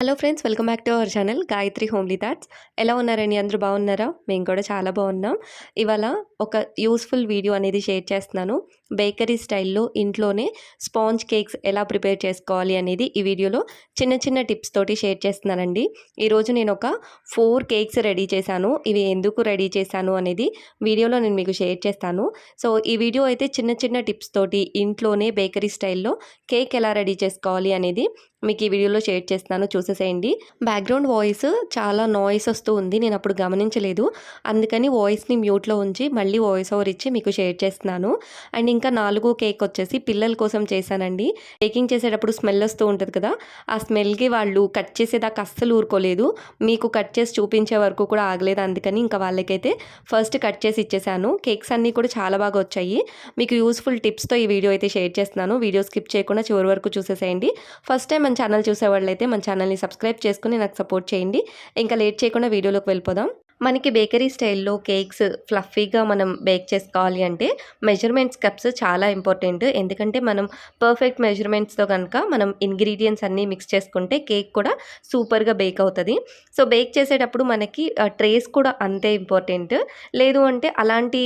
Hello friends, welcome back to our channel Gayatri homely thoughts. ఎలా ఉన్నారండి? అందరూ బాగున్నారా? మేము కూడా చాలా బాగున్నాం. ఇవాళ ఒక యూస్ఫుల్ వీడియో అనేది షేర్ చేస్తున్నాను. బేకరీ స్టైల్లో ఇంట్లోనే స్పాంజ్ కేక్స్ ఎలా ప్రిపేర్ చేసుకోవాలి అనేది ఈ వీడియోలో చిన్న చిన్న టిప్స్ తోటి షేర్ చేస్తున్నానండి. ఈరోజు నేను ఒక 4 కేక్స్ రెడీ చేశాను. ఇవి ఎందుకు రెడీ చేశాను అనేది వీడియోలో నేను మీకు షేర్ చేస్తాను. సో ఈ వీడియో అయితే చిన్న చిన్న టిప్స్ తోటి ఇంట్లోనే బేకరీ స్టైల్లో కేక్ ఎలా రెడీ చేసుకోవాలి అనేది మీకు ఈ వీడియోలో షేర్ చేస్తున్నాను, చూసేసేయండి. బ్యాక్గ్రౌండ్ వాయిస్ చాలా నాయిస్ వస్తూ ఉంది, నేను అప్పుడు గమనించలేదు. అందుకని వాయిస్ని మ్యూట్లో ఉంచి మళ్ళీ వాయిస్ ఓవర్ ఇచ్చి మీకు షేర్ చేస్తున్నాను. అండ్ ఇంకా 4 కేక్ వచ్చేసి పిల్లల కోసం చేశానండి. బేకింగ్ చేసేటప్పుడు స్మెల్ వస్తూ ఉంటుంది కదా, ఆ స్మెల్కి వాళ్ళు కట్ చేసేదాకా అస్సలు ఊరుకోలేదు. మీకు కట్ చేసి చూపించే వరకు కూడా ఆగలేదు. అందుకని ఇంకా వాళ్ళకైతే ఫస్ట్ కట్ చేసి ఇచ్చేసాను. కేక్స్ అన్నీ కూడా చాలా బాగా వచ్చాయి. మీకు యూస్ఫుల్ టిప్స్తో ఈ వీడియో అయితే షేర్ చేస్తున్నాను. వీడియో స్కిప్ చేయకుండా చివరి వరకు చూసేసేయండి. ఫస్ట్ టైం మన ఛానల్ చూసేవాళ్ళైతే మన ఛానల్ని సబ్స్క్రైబ్ చేసుకుని నాకు సపోర్ట్ చేయండి. ఇంకా లేట్ చేయకుండా వీడియోలోకి వెళ్ళిపోదాం. మనకి బేకరీ స్టైల్లో కేక్స్ ఫ్లఫీగా మనం బేక్ చేసుకోవాలి అంటే మెజర్మెంట్స్ కప్స్ చాలా ఇంపార్టెంట్. ఎందుకంటే మనం పర్ఫెక్ట్ మెజర్మెంట్స్తో కనుక మనం ఇంగ్రీడియంట్స్ అన్నీ మిక్స్ చేసుకుంటే కేక్ కూడా సూపర్గా బేక్ అవుతుంది. సో బేక్ చేసేటప్పుడు మనకి ట్రేస్ కూడా అంతే ఇంపార్టెంట్. లేదు అంటే అలాంటి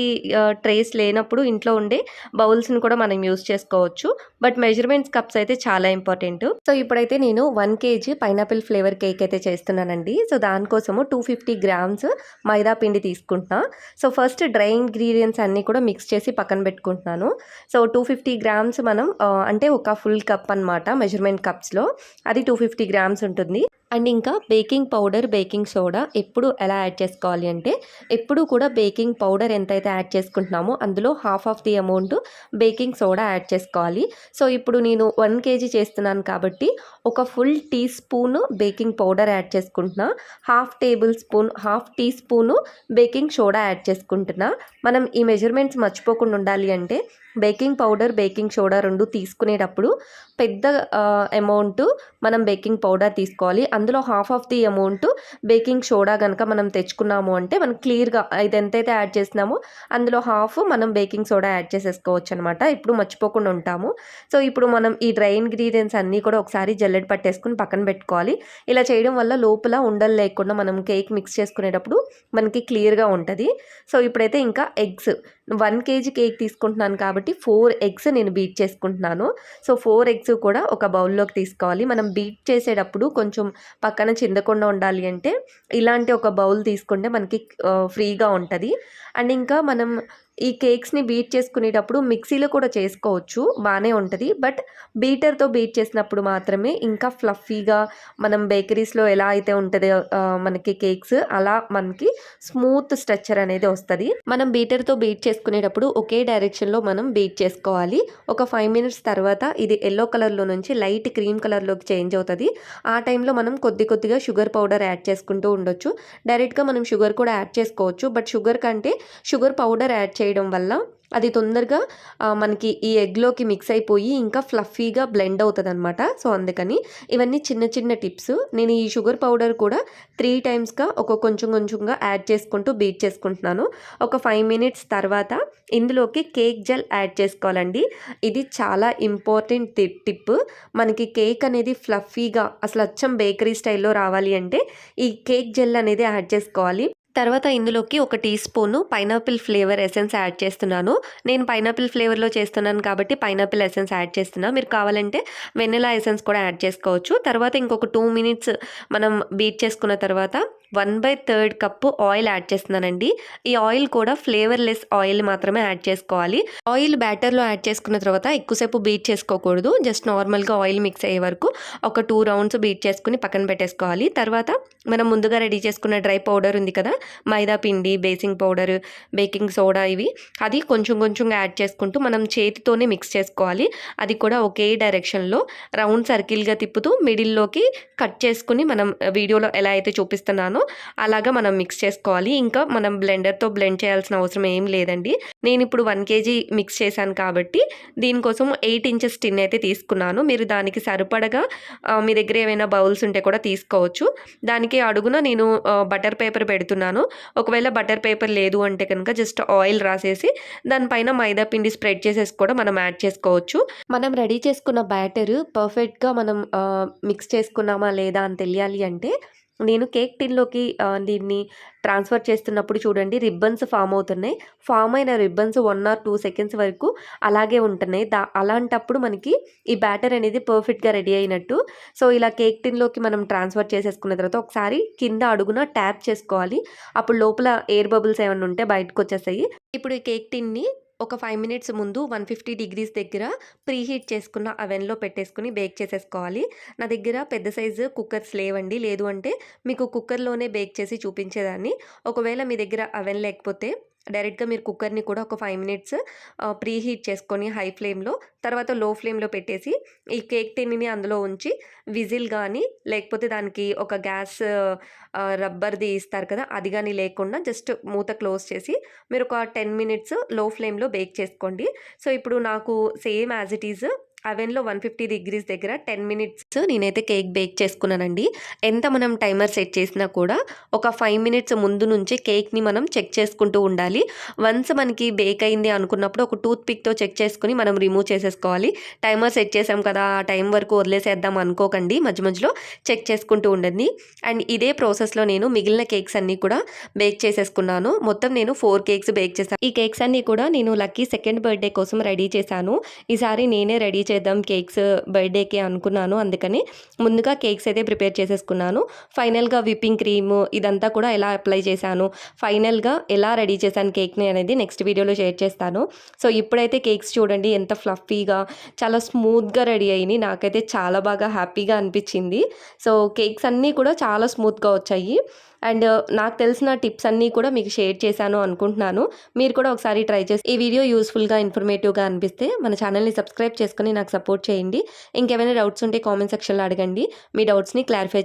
ట్రేస్ లేనప్పుడు ఇంట్లో ఉండే బౌల్స్ని కూడా మనం యూస్ చేసుకోవచ్చు. బట్ మెజర్మెంట్స్ కప్స్ అయితే చాలా ఇంపార్టెంట్. సో ఇప్పుడైతే నేను 1 kg పైనాపిల్ ఫ్లేవర్ కేక్ అయితే చేస్తున్నానండి. సో దానికోసము 250 grams మైదా పిండి తీసుకుంటున్నా. సో ఫస్ట్ డ్రై ఇంగ్రీడియంట్స్ అన్నీ కూడా మిక్స్ చేసి పక్కన పెట్టుకుంటున్నాను. సో 250 grams మనం అంటే ఒక ఫుల్ కప్ అనమాట మెజర్మెంట్ కప్స్లో, అది 250 grams ఉంటుంది. అండ్ ఇంకా బేకింగ్ పౌడర్, బేకింగ్ సోడా ఎప్పుడు ఎలా యాడ్ చేసుకోవాలి అంటే ఎప్పుడు కూడా బేకింగ్ పౌడర్ ఎంతైతే యాడ్ చేసుకుంటున్నామో అందులో half of the amount baking soda add చేసుకోవాలి. సో ఇప్పుడు నేను 1 kg చేస్తున్నాను కాబట్టి ఒక full teaspoon baking powder add చేసుకుంటున్నా. Half teaspoon baking soda add చేసుకుంటున్నా. మనం ఈ మెజర్మెంట్స్ మర్చిపోకుండా ఉండాలి అంటే బేకింగ్ పౌడర్, బేకింగ్ సోడా 2 తీసుకునేటప్పుడు పెద్ద అమౌంట్ మనం బేకింగ్ పౌడర్ తీసుకోవాలి. అందులో half of the amount baking soda కనుక మనం తెచ్చుకున్నాము అంటే మనం క్లియర్గా ఇది ఎంతైతే యాడ్ చేసినామో అందులో హాఫ్ మనం బేకింగ్ సోడా యాడ్ చేసేసుకోవచ్చు అనమాట. ఇప్పుడు మర్చిపోకుండా ఉంటాము. సో ఇప్పుడు మనం ఈ డ్రై ఇంగ్రీడియంట్స్ అన్నీ కూడా ఒకసారి జల్లెడ పట్టేసుకుని పక్కన పెట్టుకోవాలి. ఇలా చేయడం వల్ల లోపల ఉండలు లేకుండా మనం కేక్ మిక్స్ చేసుకునేటప్పుడు మనకి క్లియర్గా ఉంటుంది. సో ఇప్పుడైతే ఇంకా ఎగ్స్ 1 kg కేక్ తీసుకుంటున్నాను కాబట్టి 4 eggs నేను బీట్ చేసుకుంటున్నాను. సో 4 eggs కూడా ఒక బౌల్లోకి తీసుకోవాలి. మనం బీట్ చేసేటప్పుడు కొంచెం పక్కన చిందకుండా ఉండాలి అంటే ఇలాంటి ఒక బౌల్ తీసుకుంటే మనకి ఫ్రీగా ఉంటుంది. అండ్ ఇంకా మనం ఈ కేక్స్ని బీట్ చేసుకునేటప్పుడు మిక్సీలో కూడా చేసుకోవచ్చు, బాగానే ఉంటుంది. బట్ బీటర్తో బీట్ చేసినప్పుడు మాత్రమే ఇంకా ఫ్లఫీగా మనం బేకరీస్లో ఎలా అయితే ఉంటుందో మనకి కేక్స్ అలా మనకి స్మూత్ స్ట్రక్చర్ అనేది వస్తుంది. మనం బీటర్తో బీట్ చేసుకునేటప్పుడు ఒకే డైరెక్షన్లో మనం బీట్ చేసుకోవాలి. ఒక 5 minutes తర్వాత ఇది ఎల్లో కలర్లో నుంచి లైట్ క్రీమ్ కలర్లోకి చేంజ్ అవుతుంది. ఆ టైంలో మనం కొద్దిగా షుగర్ పౌడర్ యాడ్ చేసుకుంటూ ఉండొచ్చు. డైరెక్ట్గా మనం షుగర్ కూడా యాడ్ చేసుకోవచ్చు. బట్ షుగర్ కంటే షుగర్ పౌడర్ యాడ్ చేయడం వల్ల అది తొందరగా మనకి ఈ ఎగ్లోకి మిక్స్ అయిపోయి ఇంకా ఫ్లఫీగా బ్లెండ్ అవుతుంది అనమాట. సో అందుకని ఇవన్నీ చిన్న చిన్న టిప్స్. నేను ఈ షుగర్ పౌడర్ కూడా 3 timesగా కొంచెంగా యాడ్ చేసుకుంటూ బీట్ చేసుకుంటున్నాను. ఒక 5 minutes తర్వాత ఇందులోకి కేక్ జెల్ యాడ్ చేసుకోవాలండి. ఇది చాలా ఇంపార్టెంట్ టిప్. మనకి కేక్ అనేది ఫ్లఫీగా అసలు అచ్చం బేకరీ స్టైల్లో రావాలి అంటే ఈ కేక్ జెల్ అనేది యాడ్ చేసుకోవాలి. తర్వాత ఇందులోకి 1 teaspoon pineapple flavour essence add చేస్తున్నాను. నేను పైనాపిల్ ఫ్లేవర్లో చేస్తున్నాను కాబట్టి పైనాపిల్ ఎసెన్స్ యాడ్ చేస్తున్నా. మీరు కావాలంటే వెనిలా ఎసెన్స్ కూడా యాడ్ చేసుకోవచ్చు. తర్వాత ఇంకొక 2 minutes మనం బీట్ చేసుకున్న తర్వాత 1/3 కప్పు ఆయిల్ యాడ్ చేస్తున్నానండి. ఈ ఆయిల్ కూడా ఫ్లేవర్లెస్ ఆయిల్ మాత్రమే యాడ్ చేసుకోవాలి. ఆయిల్ బ్యాటర్లో యాడ్ చేసుకున్న తర్వాత ఎక్కువసేపు బీట్ చేసుకోకూడదు. జస్ట్ నార్మల్గా ఆయిల్ మిక్స్ అయ్యే వరకు ఒక 2 rounds బీట్ చేసుకుని పక్కన పెట్టేసుకోవాలి. తర్వాత మనం ముందుగా రెడీ చేసుకున్న డ్రై పౌడర్ ఉంది కదా, మైదా పిండి, బేకింగ్ పౌడర్, బేకింగ్ సోడా, ఇవి అది కొంచెం యాడ్ చేసుకుంటూ మనం చేతితోనే మిక్స్ చేసుకోవాలి. అది కూడా ఒకే డైరెక్షన్లో రౌండ్ సర్కిల్గా తిప్పుతూ మిడిల్లోకి కట్ చేసుకుని మనం వీడియోలో ఎలా అయితే చూపిస్తున్నానో అలాగా మనం మిక్స్ చేసుకోవాలి. ఇంకా మనం బ్లెండర్తో బ్లెండ్ చేయాల్సిన అవసరం ఏం లేదండి. నేను ఇప్పుడు 1 kg మిక్స్ చేశాను కాబట్టి దీనికోసం 8 inches టిన్ అయితే తీసుకున్నాను. మీరు దానికి సరిపడగా మీ దగ్గర ఏమైనా బౌల్స్ ఉంటే కూడా తీసుకోవచ్చు. దానికి అడుగున నేను బటర్ పేపర్ పెడుతున్నాను. చేసేసుకున్నాను. ఒకవేళ బటర్ పేపర్ లేదు అంటే కనుక జస్ట్ ఆయిల్ రాసేసి దానిపైన మైదా పిండి స్ప్రెడ్ చేసేసి కూడా మనం యాడ్ చేసుకోవచ్చు. మనం రెడీ చేసుకున్న బ్యాటర్ పర్ఫెక్ట్‌గా మనం మిక్స్ చేసుకున్నామా లేదా అని తెలియాలి అంటే నేను కేక్ టిన్‌లోకి దీన్ని ట్రాన్స్‌ఫర్ చేస్తున్నప్పుడు చూడండి రిబ్బన్స్ ఫార్మ్ అవుతున్నాయి. ఫార్మ్ అయిన రిబ్బన్స్ 1 ఆర్ 2 సెకండ్స్ వరకు అలాగే ఉంటున్నాయి. అలాంటప్పుడు మనకి ఈ బ్యాటర్ అనేది పర్ఫెక్ట్‌గా రెడీ అయినట్టు. సో, ఇలా కేక్ టిన్‌లోకి మనం ట్రాన్స్‌ఫర్ చేసేసుకున్న తర్వాత ఒకసారి కింద అడుగున ట్యాప్ చేసుకోవాలి. అప్పుడు లోపల ఎయిర్ బబుల్స్ ఏమన్నా ఉంటే బయటకొచ్చేస్తాయి. ఇప్పుడు ఈ కేక్ టిన్‌ని ఒక 5 మినిట్స్ ముందు 150 డిగ్రీస్ దగ్గర ప్రీహీట్ చేసుకున్న అవెన్‌లో పెట్టేసుకొని బేక్ చేసేసుకోవాలి. నా దగ్గర పెద్ద సైజు కుక్కర్స్ లేవండి. లేదు అంటే మీకు కుక్కర్‌లోనే బేక్ చేసి చూపించేదాన్ని. ఒకవేళ మీ దగ్గర అవెన్ లేకపోతే డైరెక్ట్‌గా మీరు కుక్కర్‌ని కూడా ఒక 5 మినిట్స్ ప్రీహీట్ చేసుకొని హై ఫ్లేమ్‌లో, తర్వాత లో ఫ్లేమ్‌లో పెట్టేసి ఈ కేక్ టిన్‌ని అందులో ఉంచి విజిల్ గానీ, లేకపోతే దానికి ఒక గ్యాస్ రబ్బర్‌ది ఇస్తారు కదా! అది గానీ లేకుండా జస్ట్ మూత క్లోజ్ చేసి మీరు ఒక 10 మినిట్స్ లో ఫ్లేమ్‌లో బేక్ చేసుకోండి. సో, ఇప్పుడు నాకు సేమ్ యాజ్ ఇట్ ఈజ్ అవెన్‌లో 150 డిగ్రీస్ దగ్గర 10 మినిట్స్ నేనైతే కేక్ బేక్ చేసుకున్నానండి. ఎంత మనం టైమర్ సెట్ చేసినా కూడా ఒక 5 మినిట్స్ ముందు నుంచే కేక్‌ని మనం చెక్ చేసుకుంటూ ఉండాలి. వన్స్ మనకి బేక్ అయింది అనుకున్నప్పుడు ఒక టూత్ పిక్‌తో చెక్ చేసుకొని మనం రిమూవ్ చేసేసుకోవాలి. టైమర్ సెట్ చేసాం కదా! ఆ టైం వరకు వదిలేసేద్దాం అనుకోకండి. మధ్య మధ్యలో చెక్ చేసుకుంటూ ఉండండి. అండ్ ఇదే ప్రాసెస్‌లో నేను మిగిలిన కేక్స్ అన్నీ కూడా బేక్ చేసేసుకున్నాను. మొత్తం నేను 4 కేక్స్ బేక్ చేశాను. ఈ కేక్స్ అన్నీ కూడా నేను లక్కీ సెకండ్ బర్త్‌డే కోసం రెడీ చేశాను. ఈసారి నేనే రెడీ చేద్దాం కేక్స్ బర్త్‌డేకి అనుకున్నాను. అందుకని ముందుగా కేక్స్ అయితే ప్రిపేర్ చేసేసుకున్నాను. ఫైనల్‌గా విప్పింగ్ క్రీమ్ ఇదంతా కూడా ఎలా అప్లై చేశాను, ఫైనల్‌గా ఎలా రెడీ చేశాను కేక్‌ని అనేది నెక్స్ట్ వీడియోలో షేర్ చేస్తాను. సో, ఇప్పుడైతే కేక్స్ చూడండి ఎంత ఫ్లఫీగా చాలా స్మూత్‌గా రెడీ అయినాయి. నాకైతే చాలా బాగా హ్యాపీగా అనిపించింది. సో, కేక్స్ అన్నీ కూడా చాలా స్మూత్‌గా వచ్చాయి. అండ్ నాకు తెలిసిన టిప్స్ అన్నీ కూడా మీకు షేర్ చేశాను అనుకుంటున్నాను. మీరు కూడా ఒకసారి ట్రై చేసి ఈ వీడియో యూస్‌ఫుల్‌గా, ఇన్ఫర్మేటివ్‌గా అనిపిస్తే మన ఛానల్‌ని సబ్స్క్రైబ్ చేసుకొని నాకు సపోర్ట్ చేయండి. ఇంకేమైనా డౌట్స్ ఉంటే కామెంట్ సెక్షన్‌లో అడగండి. మీ డౌట్స్‌ని క్లారిఫై